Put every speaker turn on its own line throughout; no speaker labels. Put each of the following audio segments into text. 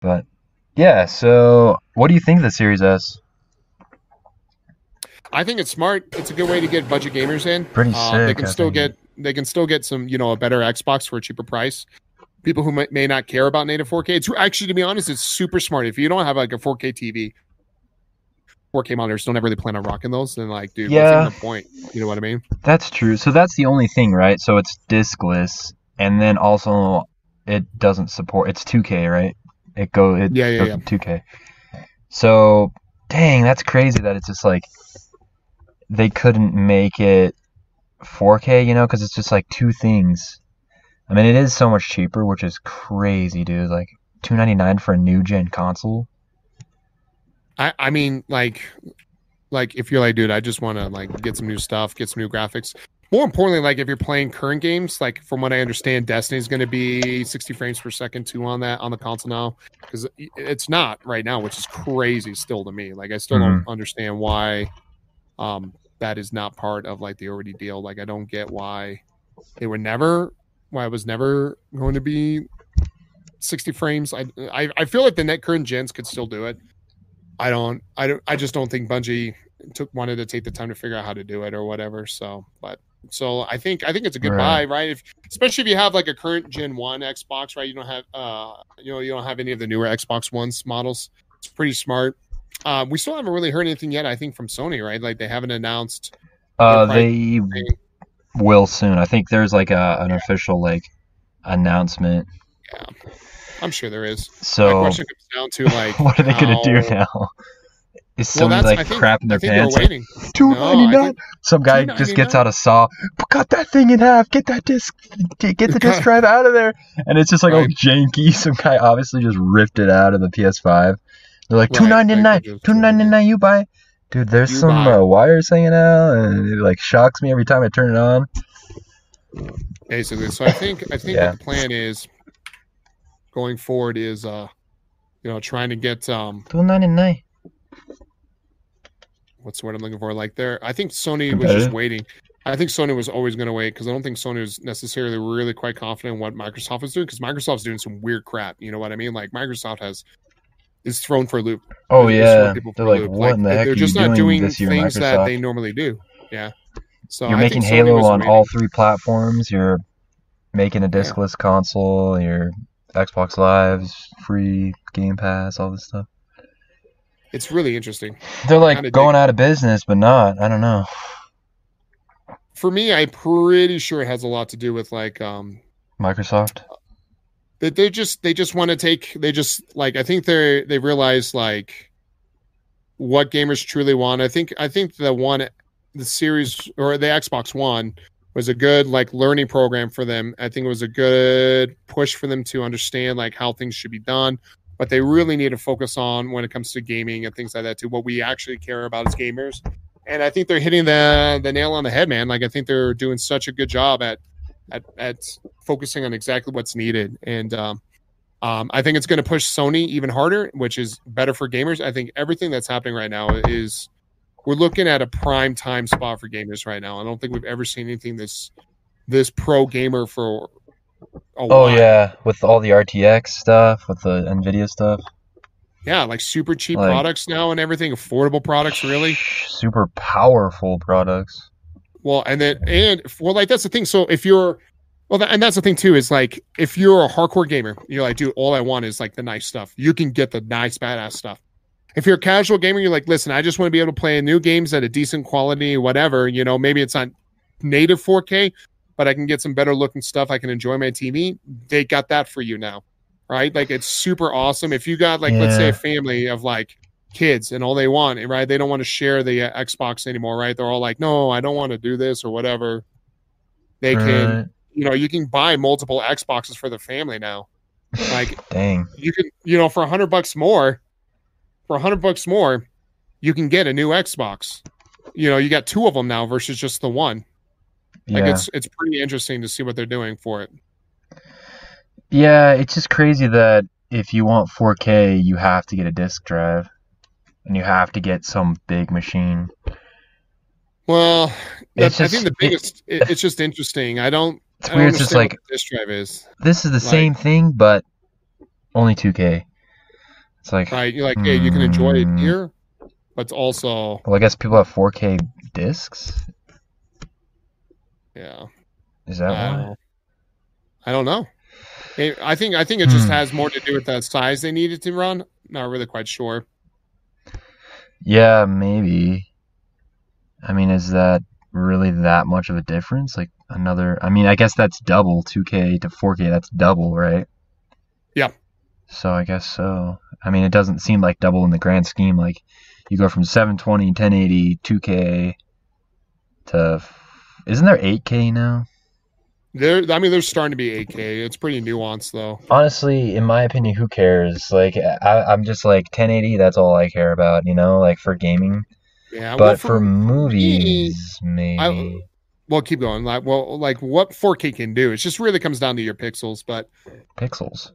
But yeah, so what do you think of the Series S?
I think it's smart. It's a good way to get budget gamers in.
Pretty
They
sick,
can
I
still
think.
get some, a better Xbox for a cheaper price. People who may not care about native 4K. It's actually, to be honest, it's super smart. If you don't have like a 4K TV, 4K monitors don't ever really plan on rocking those, then like, dude, what's even
Yeah,
the point? You know what I mean?
that's true. So that's the only thing, right? So it's discless, and then also it doesn't support. It's 2K, right? It
Yeah, yeah,
goes
yeah.
to 2K. So dang, that's crazy that it's just like they couldn't make it 4K, because it's just like two things. I mean, it is so much cheaper, which is crazy, dude. Like $299 for a new gen console.
I mean, like if you're like, dude, I just want to like get some new stuff, get some new graphics. More importantly, like if you're playing current games, like from what I understand, Destiny's going to be 60 frames per second too on the console now, because it's not right now, which is crazy still to me. Like I still don't
Hmm.
understand why that is not part of like the already deal. Like I don't get they were never why it was never going to be 60 frames. I feel like the net current gens could still do it. I just don't think Bungie wanted to take the time to figure out how to do it or whatever. So I think it's a good
Right.
buy, right? Especially if you have like a current Gen 1 Xbox, right? You don't have you don't have any of the newer Xbox Ones models. It's pretty smart. We still haven't really heard anything yet, I think, from Sony, right? Like they haven't announced their price.
They will soon. I think there's like an official like announcement.
Yeah, I'm sure there is. My
So
question comes down to like
what are they gonna do
how
now? Is
well
Sony
that's
like crapping
I
their
think they're
pants? Like
waiting.
two
No,
ninety
I
nine.
think
Some guy just gets
299.
out a saw, cut that thing in half, get that disc, get the disc drive out of there, and it's just like all
Right,
janky. Some guy obviously just ripped it out of the PS5. They're like two
right.
ninety
Like they're
nine,
just
two
ripping
ninety
it.
nine. You buy, dude. There's
You
some
buy.
wires hanging out, and it like shocks me every time I turn it on.
Basically. So I think what
Yeah,
the plan is going forward is trying to get
299.
what's the word I'm looking for? Like there I think Sony was just
Competitive.
waiting. I think Sony was always going to wait because I don't think Sony was necessarily really quite confident in what Microsoft was doing because Microsoft's doing some weird crap. You know what I mean? Like Microsoft is thrown for a loop.
Oh
Is throwing
yeah,
people
they're
for a
like,
loop.
what
Like
in the heck
they're
are you
just not
doing
doing
this year,
things that
Microsoft?
they normally do. Yeah. So
You're
I
making
think Sony
Halo
was
on all
waiting.
three platforms. You're making a
Yeah.
discless console. Your Xbox Live's free, Game Pass, all this stuff.
It's really interesting.
They're
I
like
kind of dig
going
it.
out of business, but not. I don't know.
For me, I'm pretty sure it has a lot to do with like
Microsoft.
they just want to take they just like I think they realize like what gamers truly want. I think the series or the Xbox One was a good like learning program for them. I think it was a good push for them to understand like how things should be done. But they really need to focus on when it comes to gaming and things like that too. What we actually care about as gamers. And I think they're hitting the nail on the head, man. Like I think they're doing such a good job at focusing on exactly what's needed. And I think it's going to push Sony even harder, which is better for gamers. I think everything that's happening right now is we're looking at a prime time spot for gamers right now. I don't think we've ever seen anything this pro gamer for a
Oh
while.
yeah, with all the RTX stuff, with the Nvidia stuff,
Yeah, like super cheap
like
products now and everything, affordable products, really.
super powerful products.
Well, and like that's the thing. So if you're and that's the thing too is like if you're a hardcore gamer, you're like, dude, all I want is like the nice stuff. You can get the nice badass stuff. If you're a casual gamer, you're like, listen, I just want to be able to play new games at a decent quality, whatever. Maybe it's not native 4K, but I can get some better looking stuff. I can enjoy my TV. They got that for you now, right? Like it's super awesome. If you got like, let's say a
Yeah.
family of like kids and all they want, right? They don't want to share the Xbox anymore, right? They're all like, no, I don't want to do this or whatever. They can,
Right.
you can buy multiple Xboxes for the family now. Like
Dang.
you can, for $100 more, you can get a new Xbox. You got two of them now versus just the one. Like
Yeah.
it's pretty interesting to see what they're doing for it.
Yeah, it's just crazy that if you want 4K, you have to get a disk drive and you have to get some big machine.
Well,
It's
I think
just
the biggest it's just interesting.
it's
I don't
weird. It's just
understand what
like
the disk drive is.
this is the
Like
same thing, but only 2K. It's like,
right? You're like, hey, you can enjoy it here, but it's also,
well, I guess people have 4K discs.
yeah.
Is that why?
I don't know. I think it just has more to do with that size they needed to run. Not really quite sure.
Yeah, maybe. I mean, is that really that much of a difference? Like another, I mean, I guess that's double 2K to 4K. That's double, right?
Yeah.
So I guess so. I mean, it doesn't seem like double in the grand scheme. Like you go from 720, 1080, 2K to, isn't there 8K now?
They're starting to be 8K. It's pretty nuanced though.
Honestly, in my opinion, who cares? Like I'm just like 1080. That's all I care about. Like for gaming.
Yeah.
But for movies,
me,
maybe.
Well, keep going. Like what 4K can do. It just really comes down to your pixels. But
Pixels.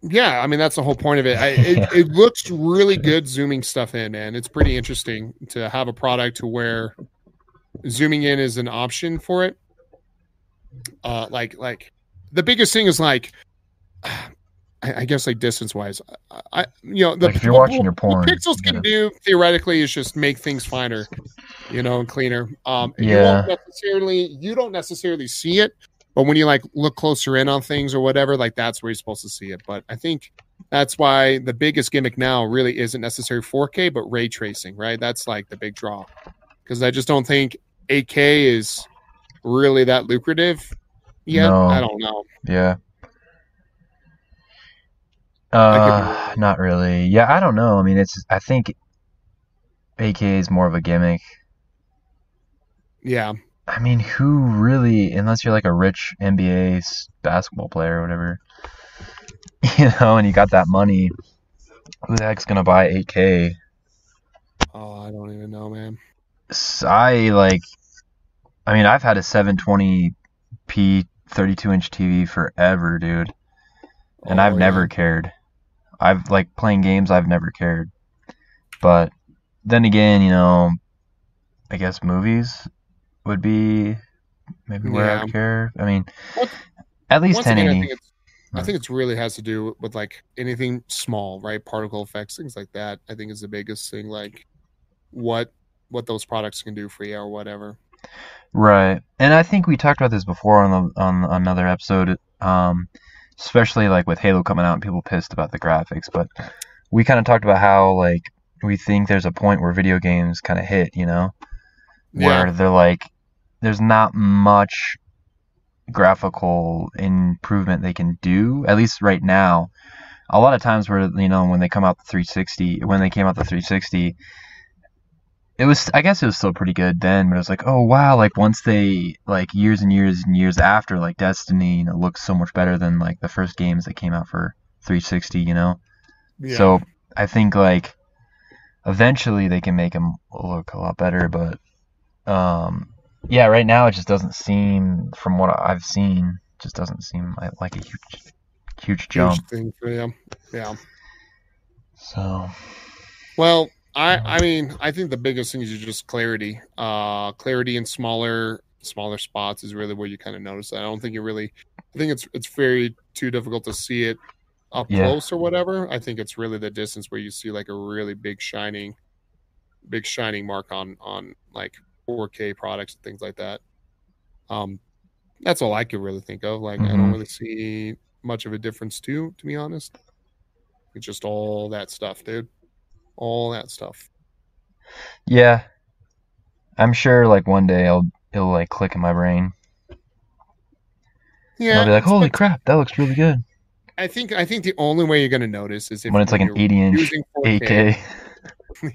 yeah, I mean that's the whole point of it. It looks really good zooming stuff in, man. It's pretty interesting to have a product to where zooming in is an option for it. Like the biggest thing is like, I guess like distance wise,
like if you're watching your porn,
what pixels can do theoretically is just make things finer, and cleaner.
Yeah.
You don't necessarily see it, but when you like look closer in on things or whatever, like that's where you're supposed to see it. But I think that's why the biggest gimmick now really isn't necessarily 4K, but ray tracing, right? That's like the big draw, because I just don't think 8K is really that lucrative yet.
No.
I don't know.
Yeah. Not really. Yeah, I don't know. I mean, I think 8K is more of a gimmick.
Yeah.
I mean, who really, unless you're like a rich NBA basketball player or whatever, and you got that money, who the heck's gonna buy 8K?
Oh, I don't even know, man.
I mean, I've had a 720p 32-inch TV forever, dude. And I've never cared. I've like playing games, I've never cared. But then again, I guess movies would be maybe where I would care. I mean, at least 1080.
Again, I think it really has to do with like anything small, right? Particle effects, things like that. I think is the biggest thing. Like what those products can do for you or whatever.
Right, and I think we talked about this before on another episode. Especially like with Halo coming out and people pissed about the graphics, but we kind of talked about how like we think there's a point where video games kind of hit, where they're like there's not much graphical improvement they can do, at least right now. A lot of times where when they came out the 360, I guess it was still pretty good then, but it was like, oh wow, like once they like years and years and years after, like Destiny, looks so much better than like the first games that came out for 360,
Yeah.
So I think like eventually they can make them look a lot better, but yeah, right now it just doesn't seem, from what I've seen, just doesn't seem like a huge jump.
Huge thing for them. Yeah.
So.
Well. I mean, I think the biggest thing is just clarity. Clarity in smaller spots is really where you kind of notice that. I think it's very too difficult to see it up close or whatever. I think it's really the distance where you see like a really big shining mark on like 4K products and things like that. That's all I could really think of. Like I don't really see much of a difference to be honest. It's just all that stuff, dude. All that stuff.
Yeah, I'm sure. Like one day, it'll like click in my brain.
Yeah,
and I'll be like, "Holy crap, that looks really good."
I think the only way you're gonna notice is
when it's like an 80-inch 8K.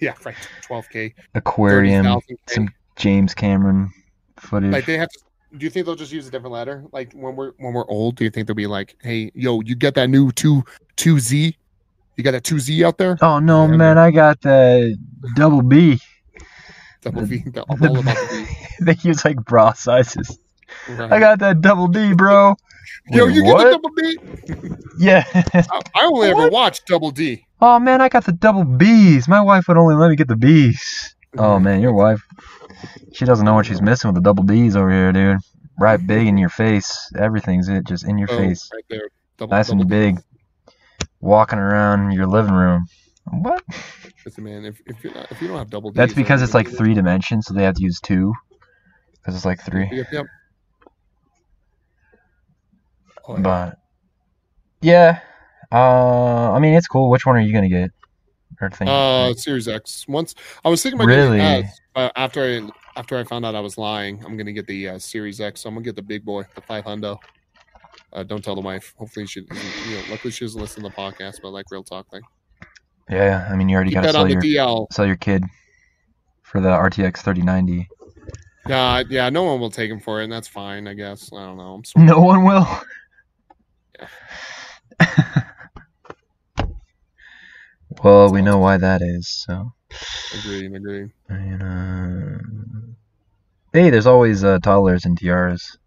Yeah, right. 12K.
Aquarium, some James Cameron footage.
Like they have to. Do you think they'll just use a different ladder? Like when we're old, do you think they'll be like, "Hey, yo, you got that new 2Z? You got that 2Z out there?"
Oh no, man! I got the double B.
Double B. I'm all about the B.
They use like bra sizes. Right. I got that double B, bro.
Yo, you get the double B?
Yeah.
I only ever watched Double D.
Oh man, I got the double B's. My wife would only let me get the B's. Oh man, your wife, she doesn't know what she's missing with the double D's over here, dude. Right, big in your face. Everything's just in your face.
Right there.
Nice and big. walking around your living room. What?
Listen, man, if you don't have double D's,
That's because it's like 3 dimensions, so they have to use 2 because it's like 3.
Yep. Oh, yeah.
But yeah, I mean it's cool. Which one are you gonna get? Or think?
Series X. Once I was thinking about
Really?
getting S, but after I found out I was lying, I'm gonna get the Series X. So I'm gonna get the big boy, the 500. Don't tell the wife. Hopefully she, luckily she doesn't listen to the podcast, but like real talk, like.
Yeah, I mean you already
Keep
gotta
that on the DL.
sell your kid for the RTX 3090.
Yeah, no one will take him for it, and that's fine, I guess. I don't know.
No one will.
Yeah.
Well, we know why that is. So.
Agree.
And, hey, there's always toddlers and tiaras.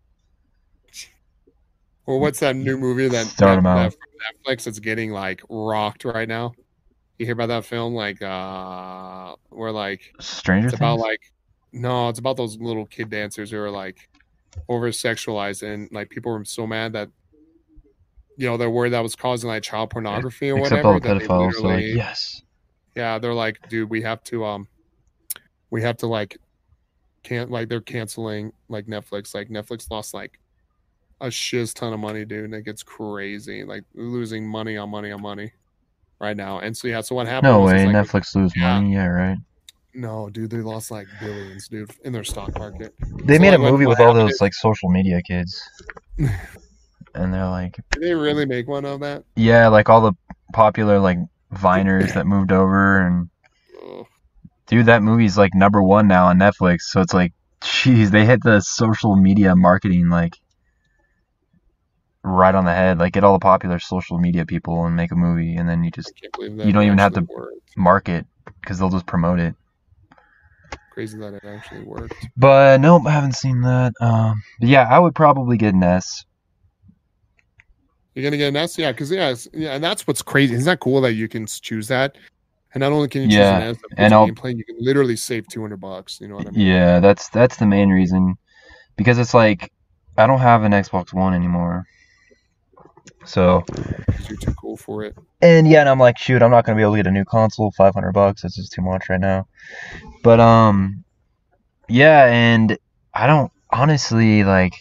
Well, what's that new movie that
Start 'em out.
Netflix that's getting like rocked right now? You hear about that film? Like, where like
Stranger
it's
Things?
about like no, it's about those little kid dancers who are like over sexualized, and like people were so mad that they're worried that was causing like child pornography or
Except
whatever.
all the
That they
pedophiles are like,
literally,
yes.
yeah, they're like, dude, we have to like can't like they're canceling like Netflix. Like Netflix lost like a shiz ton of money, dude. Like it's crazy. Like losing money on money right now. And so so what happened?
No
was
way,
like,
Netflix lose money. Yeah, right.
No, dude, they lost like billions, dude, in their stock market.
They
So,
made
like,
a movie
what
with all
happened
those
is-
like social media kids, and they're like,
Did they really make one of that?
yeah, like all the popular like Viners that moved over, and
Ugh.
dude, that movie's like #1 now on Netflix. So it's like, jeez, they hit the social media marketing like right on the head. Like get all the popular social media people and make a movie, and then you
I
just
can't believe that.
you don't
it
even have
actually
to
worked.
market because they'll just promote it.
Crazy that it actually worked.
But nope, I haven't seen that. But yeah, I would probably get an S.
You're gonna get an S, yeah, because and that's what's crazy. Isn't that cool that you can choose that? And not only can you choose
Yeah,
an S, but
and
gameplay, you can literally save $200. You know what I mean?
Yeah, that's the main reason. Because it's like I don't have an Xbox One anymore. So
'Cause you're too cool for it.
and I'm like, shoot, I'm not gonna be able to get a new console, $500. That's just too much right now. But yeah, and I don't honestly like.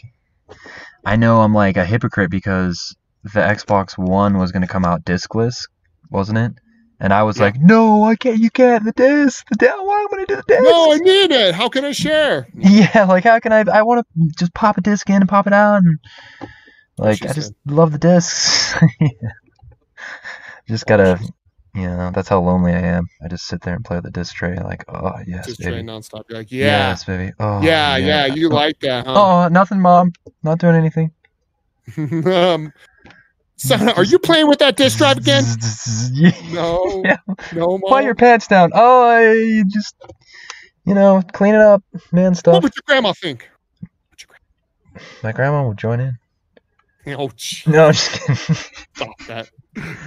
I know I'm like a hypocrite because the Xbox One was gonna come out discless, wasn't it? And I was like, no, I can't. You can't. The disc. Why am I gonna do the disc?
No, I need it. How can I share?
Yeah, like how can I want to just pop a disc in and pop it out, and like I just love the discs. Just gotta, that's how lonely I am. I just sit there and play with the disc tray, like, oh yes,
Just
baby.
train nonstop. You're like, yeah,
Yes, baby. Oh
yeah. You like that, huh?
Oh, nothing, Mom. Not doing anything.
Son, are you playing with that disc drive again? No,
Yeah.
no, Mom.
Pull your pants down. Oh, you just, clean it up, man.
What
Stuff.
would your grandma think?
My grandma would join in.
Oh, geez.
No, just kidding.
Stop that.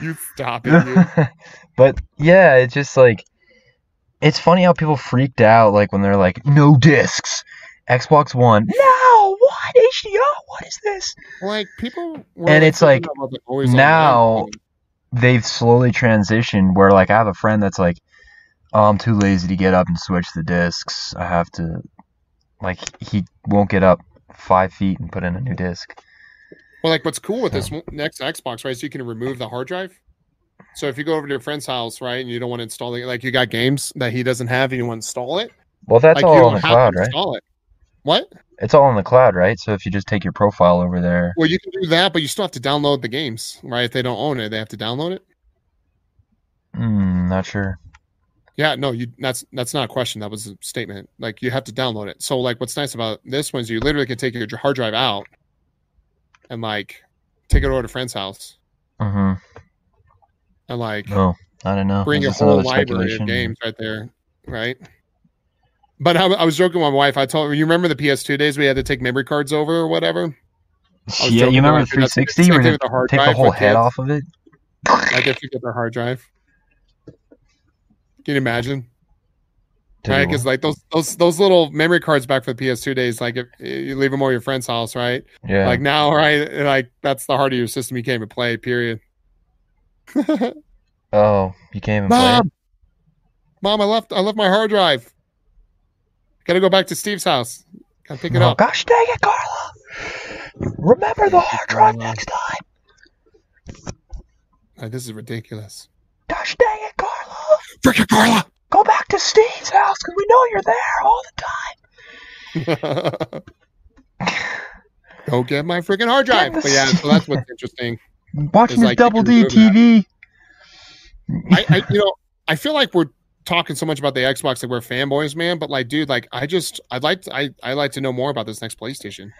You stop it, dude.
But yeah, it's just like, it's funny how people freaked out like when they're like, no discs, Xbox One. No, what HDR? What is this?
Like people were
And it's like
always
now they've slowly transitioned where like I have a friend that's like, oh, I'm too lazy to get up and switch the discs. I have to, like, he won't get up 5 feet and put in a new disc.
Well, like what's cool with this next Xbox, right? So you can remove the hard drive. So if you go over to your friend's house, right, and you don't want to install it, like you got games that he doesn't have, and you want to install it.
Well, that's
like,
all
you
on
don't
the
have
cloud,
to
right?
install it. What?
It's all in the cloud, right? So if you just take your profile over there.
Well, you can do that, but you still have to download the games, right? If they don't own it, they have to download it.
Not sure.
Yeah, no, that's not a question. That was a statement. Like you have to download it. So like what's nice about this one is you literally can take your hard drive out and like take it over to a friend's house.
Mm-hmm.
And like
I don't know.
Bring a whole library of games right there, right? But I was joking with my wife. I told her, you remember the PS2 days we had to take memory cards over or whatever?
Yeah, you remember the 360 where they take the whole head off of it?
Like if you get the hard drive. Can you imagine? Right, because like those little memory cards back for the PS2 days, like if you leave them over your friend's house, right?
Yeah.
Like now, right? Like that's the heart of your system. You can't even play. Period.
Oh, you can't even play it?
Mom, I left my hard drive. Gotta go back to Steve's house. Gotta pick it
Oh,
up.
gosh dang it, Carla! Remember the hard drive next time.
This is ridiculous.
Gosh dang it, Carla!
Frickin' Carla!
Go back to Steve's house because we know you're there all the time.
Go get my freaking hard drive. But yeah, so that's what's interesting.
Watching
It's
the
like
Double
you
D
can remove
TV.
I feel like we're talking so much about the Xbox, like we're fanboys, man. But like, dude, like, I like to know more about this next PlayStation.